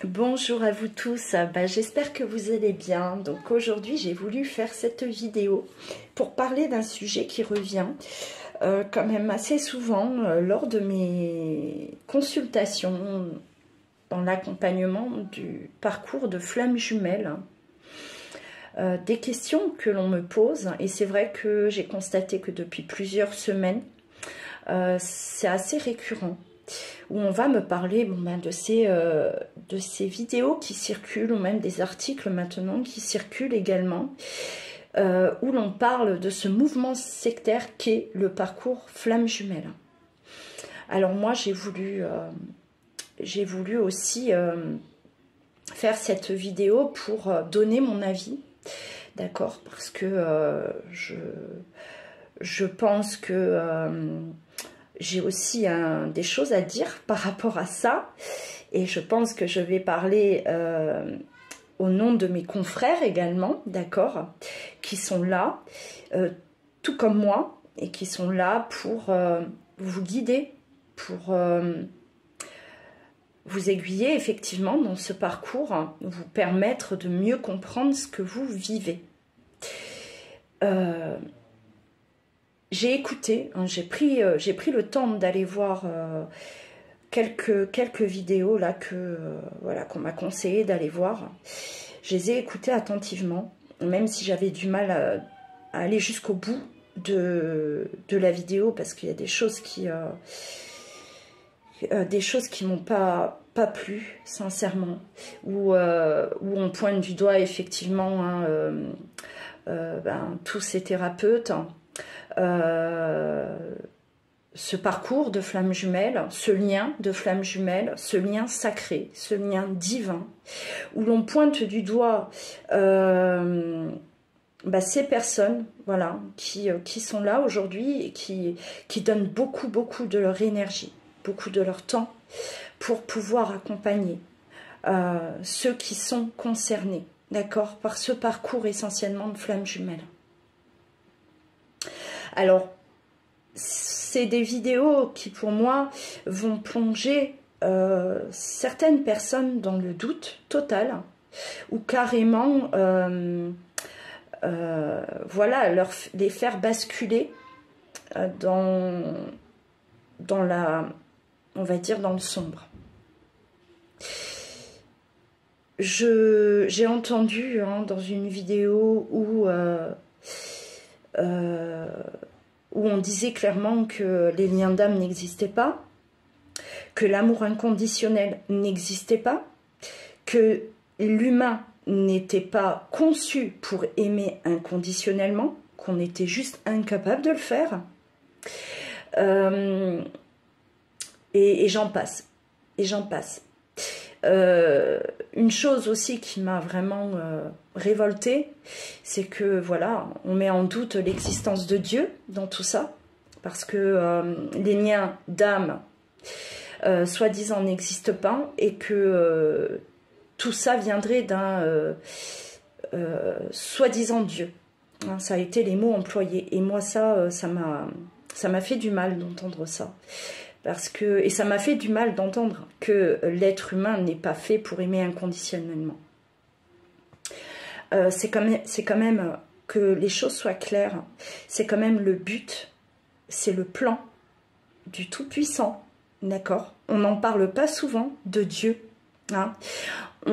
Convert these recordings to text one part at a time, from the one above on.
Bonjour à vous tous, j'espère que vous allez bien. Donc aujourd'hui j'ai voulu faire cette vidéo pour parler d'un sujet qui revient quand même assez souvent lors de mes consultations dans l'accompagnement du parcours de flamme jumelle. Des questions que l'on me pose, et c'est vrai que j'ai constaté que depuis plusieurs semaines c'est assez récurrent, où on va me parler de ces vidéos qui circulent, ou même des articles maintenant qui circulent également, où l'on parle de ce mouvement sectaire qu'est le parcours flamme jumelle. Alors moi j'ai voulu aussi faire cette vidéo pour donner mon avis, d'accord, parce que je pense que j'ai aussi des choses à dire par rapport à ça, et je pense que je vais parler au nom de mes confrères également, d'accord, qui sont là, tout comme moi, et qui sont là pour vous guider, pour vous aiguiller effectivement dans ce parcours, vous permettre de mieux comprendre ce que vous vivez. J'ai écouté, j'ai pris le temps d'aller voir quelques vidéos là qu'on m'a conseillé d'aller voir. Je les ai écoutées attentivement, même si j'avais du mal à aller jusqu'au bout de la vidéo, parce qu'il y a des choses qui m'ont pas plu, sincèrement, où on pointe du doigt effectivement tous ces thérapeutes, ce parcours de flamme jumelle, ce lien de flamme jumelle, ce lien sacré, ce lien divin, où l'on pointe du doigt ces personnes, voilà, qui sont là aujourd'hui et qui donnent beaucoup de leur énergie, beaucoup de leur temps pour pouvoir accompagner ceux qui sont concernés, d'accord, par ce parcours essentiellement de flamme jumelle. Alors, c'est des vidéos qui, pour moi, vont plonger certaines personnes dans le doute total, ou carrément, voilà, les faire basculer dans la, on va dire, dans le sombre. J'ai entendu dans une vidéo où on disait clairement que les liens d'âme n'existaient pas, que l'amour inconditionnel n'existait pas, que l'humain n'était pas conçu pour aimer inconditionnellement, qu'on était juste incapable de le faire, et j'en passe, une chose aussi qui m'a vraiment révoltée, c'est que voilà, on met en doute l'existence de Dieu dans tout ça, parce que les liens d'âme soi-disant n'existent pas, et que tout ça viendrait d'un soi-disant Dieu. Hein, ça a été les mots employés, et moi ça m'a fait du mal d'entendre ça. Et ça m'a fait du mal d'entendre que l'être humain n'est pas fait pour aimer inconditionnellement. C'est quand même que les choses soient claires. C'est quand même le but, c'est le plan du Tout-Puissant, d'accord? On n'en parle pas souvent de Dieu, hein? On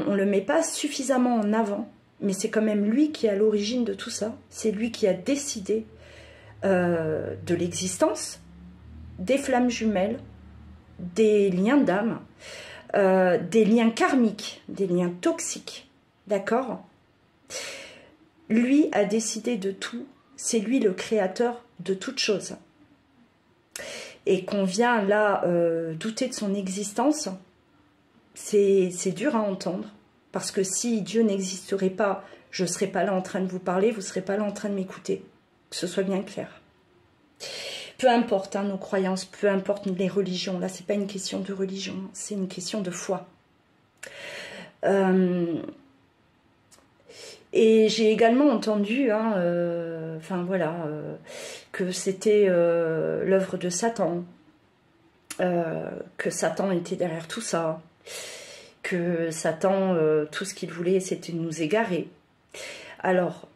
ne le met pas suffisamment en avant, mais c'est quand même lui qui est à l'origine de tout ça. C'est lui qui a décidé de l'existence des flammes jumelles, des liens d'âme, des liens karmiques, des liens toxiques, d'accord? Lui a décidé de tout, c'est lui le créateur de toute chose. Et qu'on vient là douter de son existence, c'est dur à entendre, parce que si Dieu n'existerait pas, je ne serais pas là en train de vous parler, vous ne serez pas là en train de m'écouter, que ce soit bien clair. Peu importe nos croyances, peu importe les religions, là c'est pas une question de religion, c'est une question de foi. Et j'ai également entendu, que c'était l'œuvre de Satan, que Satan était derrière tout ça, que Satan, tout ce qu'il voulait, c'était de nous égarer. Alors,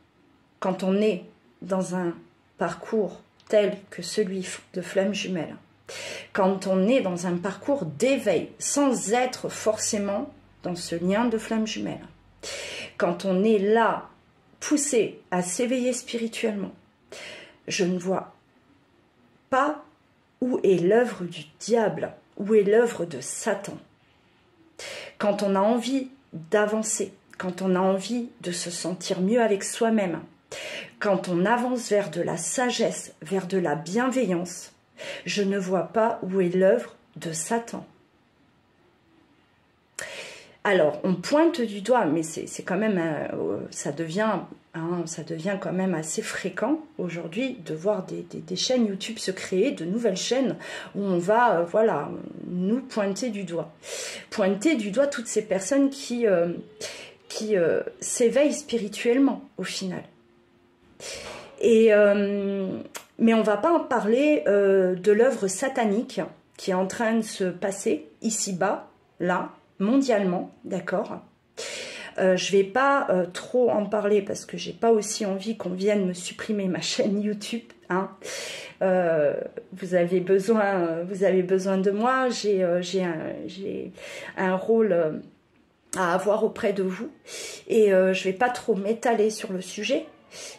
quand on est dans un parcours tel que celui de Flamme Jumelle, quand on est dans un parcours d'éveil, sans être forcément dans ce lien de Flamme Jumelle, quand on est là, poussé à s'éveiller spirituellement, je ne vois pas où est l'œuvre du diable, où est l'œuvre de Satan. Quand on a envie d'avancer, quand on a envie de se sentir mieux avec soi-même, quand on avance vers de la sagesse, vers de la bienveillance, je ne vois pas où est l'œuvre de Satan. Alors, on pointe du doigt, mais c'est quand même, ça devient quand même assez fréquent aujourd'hui de voir des chaînes YouTube se créer, de nouvelles chaînes où on va, voilà, nous pointer du doigt. Pointer du doigt toutes ces personnes qui s'éveillent spirituellement, au final. Et, mais on ne va pas en parler de l'œuvre satanique qui est en train de se passer ici-bas, là, mondialement, d'accord. Je ne vais pas trop en parler parce que j'ai pas aussi envie qu'on vienne me supprimer ma chaîne YouTube. Hein. Vous avez besoin de moi. J'ai un rôle à avoir auprès de vous et je ne vais pas trop m'étaler sur le sujet.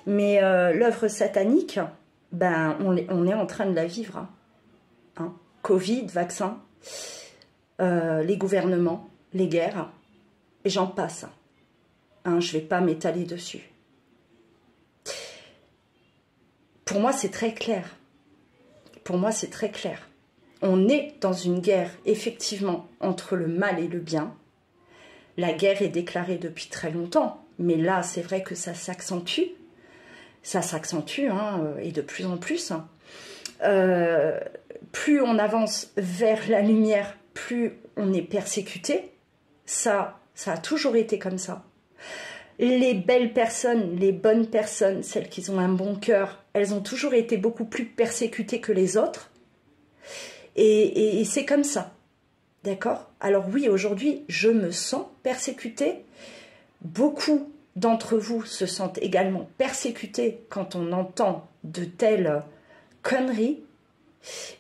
Mais l'œuvre satanique, ben on est en train de la vivre. Hein. Covid, vaccin. Les gouvernements, les guerres, et j'en passe. Hein, je ne vais pas m'étaler dessus. Pour moi, c'est très clair. Pour moi, c'est très clair. On est dans une guerre, effectivement, entre le mal et le bien. La guerre est déclarée depuis très longtemps, mais là, c'est vrai que ça s'accentue. Ça s'accentue, hein, et de plus en plus. Plus on avance vers la lumière, plus on est persécuté. Ça a toujours été comme ça. Les belles personnes, les bonnes personnes, celles qui ont un bon cœur, elles ont toujours été beaucoup plus persécutées que les autres. Et c'est comme ça. D'accord? Alors oui, aujourd'hui, je me sens persécutée. Beaucoup d'entre vous se sentent également persécutés quand on entend de telles conneries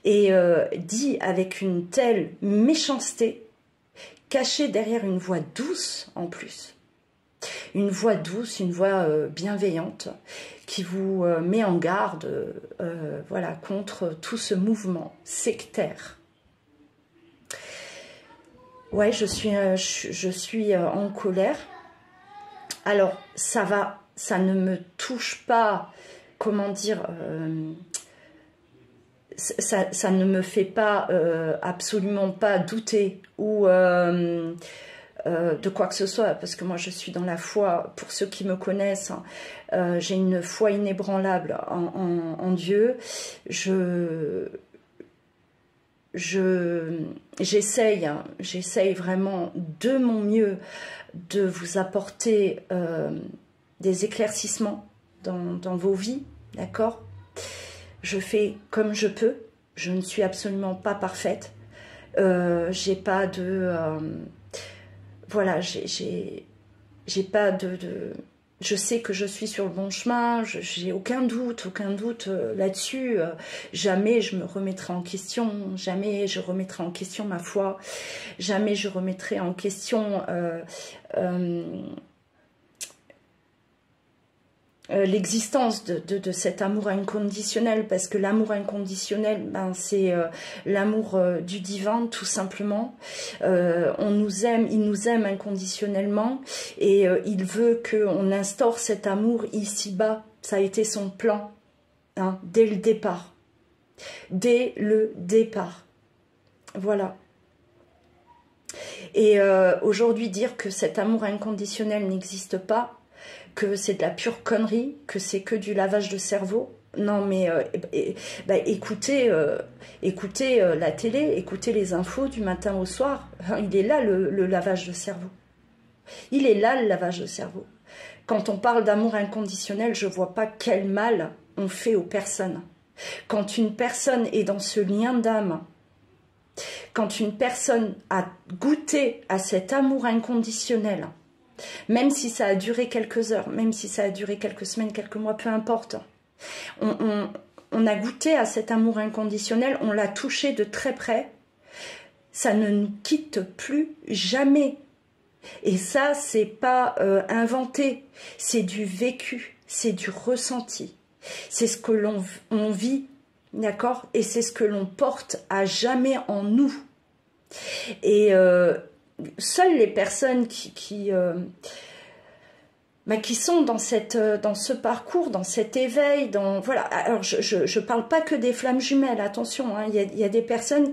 et dit avec une telle méchanceté, cachée derrière une voix douce en plus. Une voix douce, une voix bienveillante qui vous met en garde voilà, contre tout ce mouvement sectaire. Ouais, je suis en colère. Alors, ça ne me touche pas, comment dire, ça ne me fait pas, absolument pas douter ou de quoi que ce soit, parce que moi je suis dans la foi, pour ceux qui me connaissent, hein, j'ai une foi inébranlable en Dieu. J'essaye vraiment de mon mieux de vous apporter des éclaircissements dans vos vies, d'accord? Je fais comme je peux, je ne suis absolument pas parfaite, j'ai pas de... voilà, j'ai pas de... Je sais que je suis sur le bon chemin, j'ai aucun doute là-dessus. Jamais je me remettrai en question, jamais je remettrai en question ma foi, jamais je remettrai en question l'existence de cet amour inconditionnel, parce que l'amour inconditionnel, ben, c'est l'amour du divin, tout simplement. On nous aime, il nous aime inconditionnellement, et il veut qu'on instaure cet amour ici-bas. Ça a été son plan, hein, dès le départ. Dès le départ. Voilà. Et aujourd'hui, dire que cet amour inconditionnel n'existe pas, que c'est de la pure connerie, que c'est que du lavage de cerveau. Non, mais écoutez la télé, écoutez les infos du matin au soir. Il est là le lavage de cerveau. Il est là le lavage de cerveau. Quand on parle d'amour inconditionnel, je ne vois pas quel mal on fait aux personnes. Quand une personne est dans ce lien d'âme, quand une personne a goûté à cet amour inconditionnel, même si ça a duré quelques heures, même si ça a duré quelques semaines, quelques mois, peu importe, on a goûté à cet amour inconditionnel, on l'a touché de très près, ça ne nous quitte plus jamais. Et ça, c'est pas inventé, c'est du vécu, c'est du ressenti. C'est ce que l'on vit, d'accord? Et c'est ce que l'on porte à jamais en nous. Et seules les personnes qui sont dans ce parcours, dans cet éveil, voilà. Alors je parle pas que des flammes jumelles, attention, hein, il y a des personnes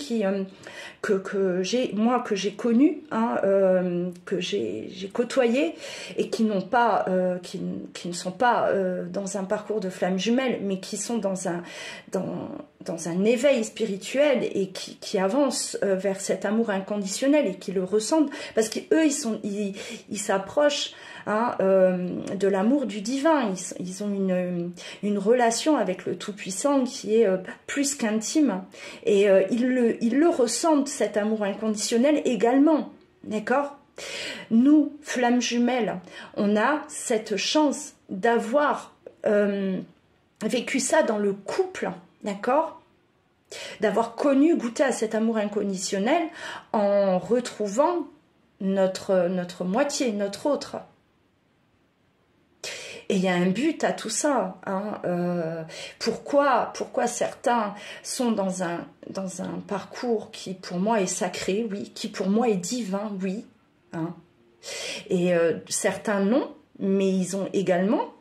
que j'ai connues, hein, que j'ai côtoyées et qui n'ont pas, qui ne sont pas dans un parcours de flammes jumelles, mais qui sont dans un éveil spirituel et qui avancent vers cet amour inconditionnel et qui le ressentent, parce qu'eux ils s'approchent, hein, de l'amour du divin. Ils ont une relation avec le Tout-Puissant qui est plus qu'intime, et ils le ressentent, cet amour inconditionnel également, d'accord? Nous, flammes jumelles, on a cette chance d'avoir vécu ça dans le couple, d'accord? D'avoir connu, goûté à cet amour inconditionnel en retrouvant notre moitié, notre autre. Et il y a un but à tout ça, hein. Pourquoi certains sont dans un parcours qui pour moi est sacré, oui, qui pour moi est divin, oui, hein. Et certains non, mais ils ont également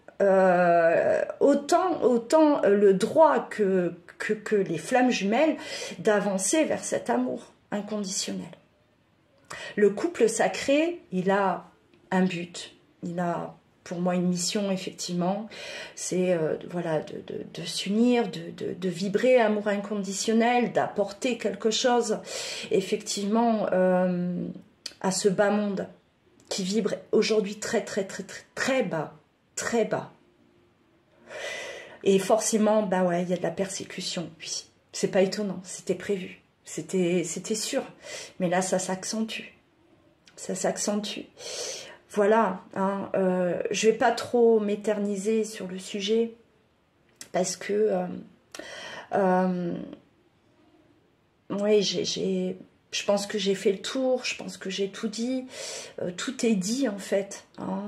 autant le droit que les flammes jumelles d'avancer vers cet amour inconditionnel. Le couple sacré, il a un but, il a pour moi une mission, effectivement, c'est voilà, de s'unir, de vibrer amour inconditionnel, d'apporter quelque chose effectivement à ce bas monde qui vibre aujourd'hui très bas, très bas. Et forcément, bah ouais, il y a de la persécution, oui. C'est pas étonnant, c'était prévu, c'était sûr. Mais là, ça s'accentue. Ça s'accentue. Voilà, hein, je vais pas trop m'éterniser sur le sujet parce que ouais, je pense que j'ai fait le tour, je pense que j'ai tout dit, tout est dit en fait, hein,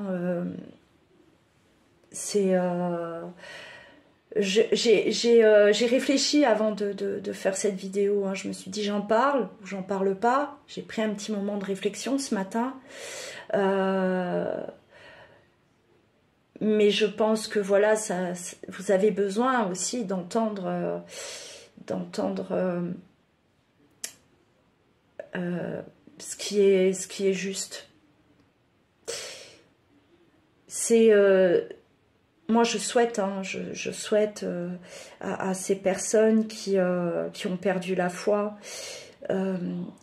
c'est j'ai réfléchi avant de faire cette vidéo, hein. Je me suis dit j'en parle ou j'en parle pas. J'ai pris un petit moment de réflexion ce matin, mais je pense que voilà, vous avez besoin aussi d'entendre ce qui est juste. C'est moi je souhaite, hein, je souhaite à ces personnes qui ont perdu la foi,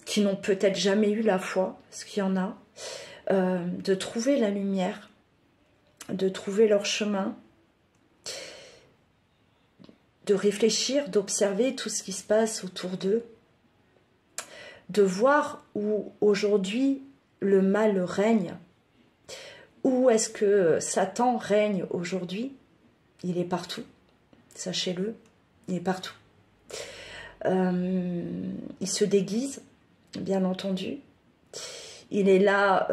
qui n'ont peut-être jamais eu la foi, parce qu'il y en a, de trouver la lumière, de trouver leur chemin, de réfléchir, d'observer tout ce qui se passe autour d'eux, de voir où aujourd'hui le mal règne. Où est-ce que Satan règne aujourd'hui? Il est partout, sachez-le, il est partout. Il se déguise, bien entendu. Il est là,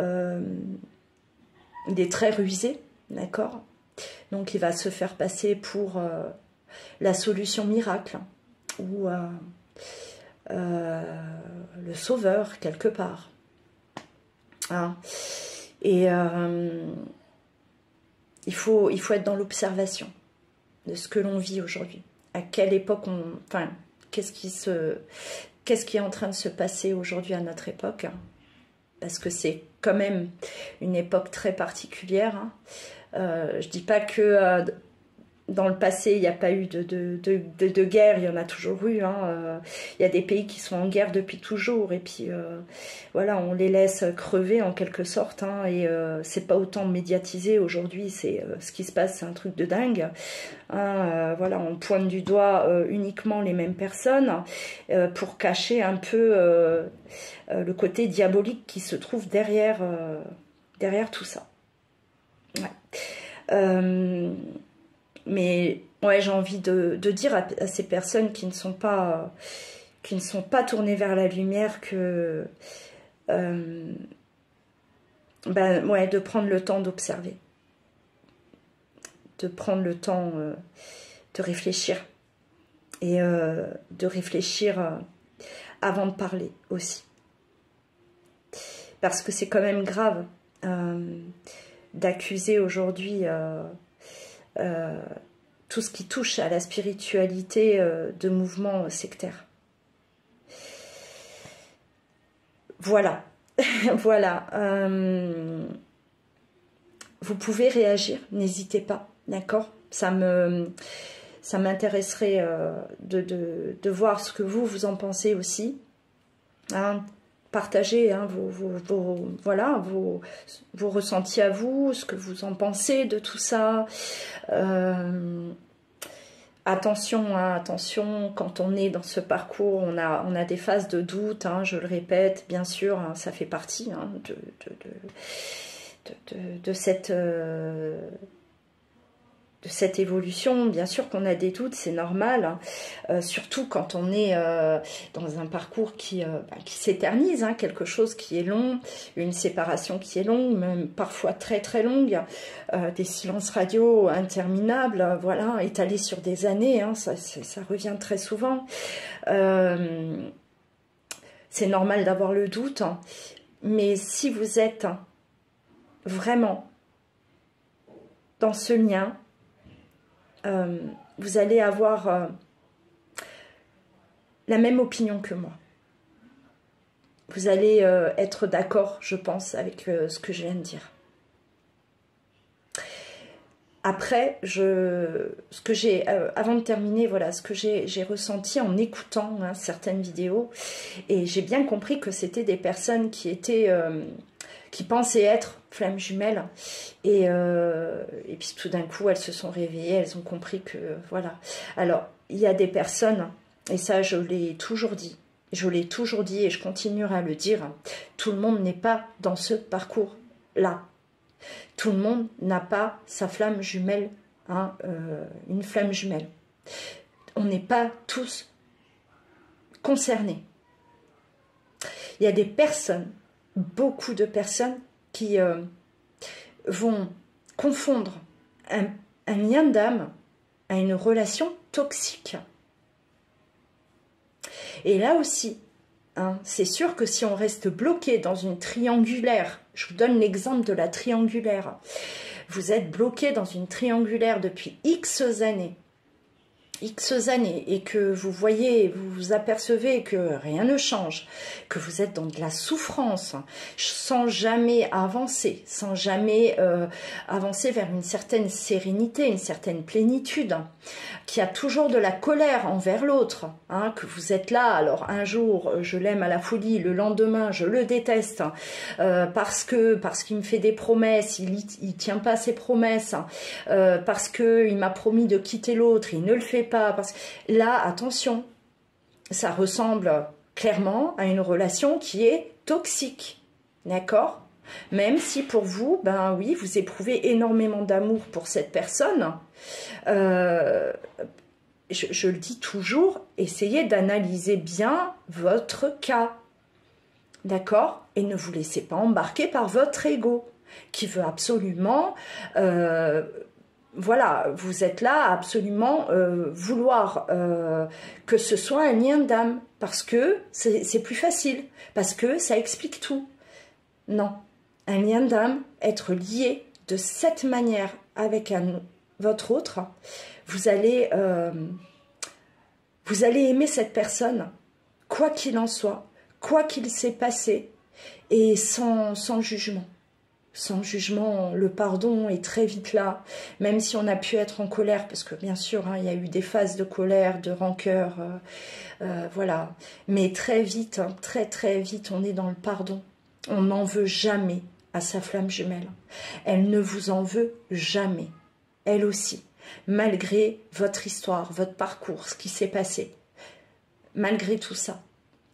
il est très rusé, d'accord? Donc il va se faire passer pour la solution miracle, ou le sauveur, quelque part. Hein? Et il faut être dans l'observation de ce que l'on vit aujourd'hui. À quelle époque enfin, qu'est-ce qui est en train de se passer aujourd'hui à notre époque, hein? Parce que c'est quand même une époque très particulière, hein. Je dis pas que Dans le passé, il n'y a pas eu de guerre, il y en a toujours eu. Hein. Il y a des pays qui sont en guerre depuis toujours. Et puis, voilà, on les laisse crever en quelque sorte. Hein, et c'est pas autant médiatisé aujourd'hui. C'est ce qui se passe, c'est un truc de dingue. Hein, voilà, on pointe du doigt uniquement les mêmes personnes pour cacher un peu le côté diabolique qui se trouve derrière tout ça. Ouais. Mais ouais, j'ai envie de dire à ces personnes qui ne sont pas tournées vers la lumière que ouais, de prendre le temps d'observer, de prendre le temps de réfléchir et de réfléchir avant de parler aussi, parce que c'est quand même grave d'accuser aujourd'hui tout ce qui touche à la spiritualité de mouvements sectaires. Voilà. Voilà. Vous pouvez réagir, n'hésitez pas, d'accord? Ça m'intéresserait de voir ce que vous en pensez aussi. Hein, partagez hein, vos ressentis à vous, ce que vous en pensez de tout ça. Attention, hein, attention, quand on est dans ce parcours, on a des phases de doute, hein, je le répète, bien sûr, hein, ça fait partie hein, de cette évolution. Bien sûr qu'on a des doutes, c'est normal, hein, surtout quand on est dans un parcours qui s'éternise, hein, quelque chose qui est long, une séparation qui est longue, même parfois très très longue, des silences radio interminables, voilà, étalés sur des années, hein, ça revient très souvent. C'est normal d'avoir le doute, hein, mais si vous êtes vraiment dans ce lien, vous allez avoir la même opinion que moi. Vous allez être d'accord, je pense, avec ce que je viens de dire. Après, ce que j'ai, avant de terminer, voilà, ce que j'ai ressenti en écoutant hein, certaines vidéos, et j'ai bien compris que c'était des personnes qui étaient, qui pensaient être flammes jumelles, et puis tout d'un coup, elles se sont réveillées, elles ont compris que, voilà. Alors, il y a des personnes, et ça, je l'ai toujours dit, et je continuerai à le dire, tout le monde n'est pas dans ce parcours-là. Tout le monde n'a pas sa flamme jumelle, hein, une flamme jumelle. On n'est pas tous concernés. Il y a des personnes, beaucoup de personnes, qui vont confondre un lien d'âme à une relation toxique. Et là aussi, hein, c'est sûr que si on reste bloqué dans une triangulaire, je vous donne l'exemple de la triangulaire, vous êtes bloqué dans une triangulaire depuis X années, et que vous voyez, vous vous apercevez que rien ne change, que vous êtes dans de la souffrance, sans jamais avancer, avancer vers une certaine sérénité, une certaine plénitude, qu'il y a toujours de la colère envers l'autre, hein, que vous êtes là, alors un jour je l'aime à la folie, le lendemain je le déteste, parce qu'il me fait des promesses, il tient pas ses promesses, parce qu'il m'a promis de quitter l'autre, il ne le fait pas, parce que là, attention, ça ressemble clairement à une relation qui est toxique, d'accord? Même si pour vous, ben oui, vous éprouvez énormément d'amour pour cette personne, je le dis toujours, essayez d'analyser bien votre cas, d'accord? Et ne vous laissez pas embarquer par votre ego, qui veut absolument... voilà, vous êtes là à absolument vouloir que ce soit un lien d'âme, parce que c'est plus facile, parce que ça explique tout. Non, un lien d'âme, être lié de cette manière avec votre autre, vous allez aimer cette personne, quoi qu'il en soit, quoi qu'il s'est passé, et sans jugement. sans jugement, le pardon est très vite là, même si on a pu être en colère, parce que bien sûr, hein, il y a eu des phases de colère, de rancœur, voilà. Mais très vite, hein, très vite, on est dans le pardon. On n'en veut jamais à sa flamme jumelle. Elle ne vous en veut jamais, elle aussi, malgré votre histoire, votre parcours, ce qui s'est passé. Malgré tout ça,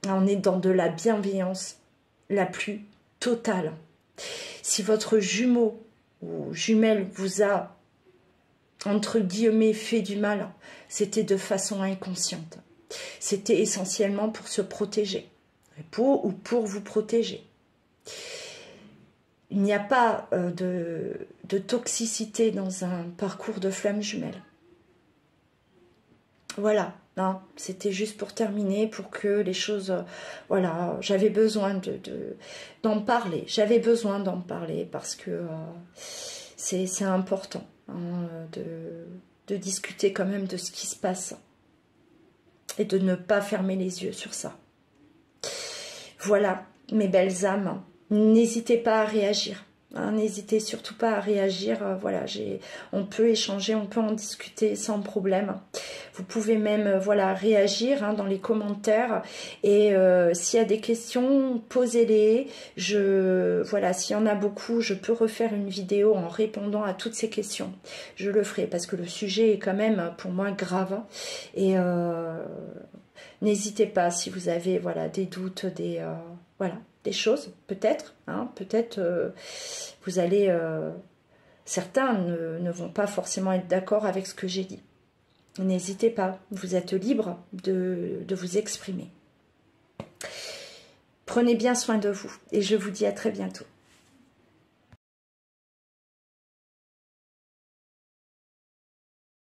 on est dans de la bienveillance la plus totale. Si votre jumeau ou jumelle vous a, entre guillemets, fait du mal, c'était de façon inconsciente. C'était essentiellement pour se protéger, pour vous protéger. Il n'y a pas de toxicité dans un parcours de flamme jumelle. Voilà, hein, c'était juste pour terminer, pour que les choses... voilà, j'avais besoin d'en parler. J'avais besoin d'en parler parce que c'est important hein, de discuter quand même de ce qui se passe et de ne pas fermer les yeux sur ça. Voilà, mes belles âmes, n'hésitez pas à réagir. Hein, n'hésitez surtout pas à réagir. Voilà, on peut échanger, on peut en discuter sans problème. Vous pouvez même voilà, réagir hein, dans les commentaires. Et s'il y a des questions, posez-les. Voilà, s'il y en a beaucoup, je peux refaire une vidéo en répondant à toutes ces questions. Je le ferai parce que le sujet est quand même pour moi grave. Et n'hésitez pas si vous avez voilà, des doutes, voilà, des choses, peut-être. Hein, peut-être vous allez... certains ne vont pas forcément être d'accord avec ce que j'ai dit. N'hésitez pas, vous êtes libre de vous exprimer. Prenez bien soin de vous et je vous dis à très bientôt.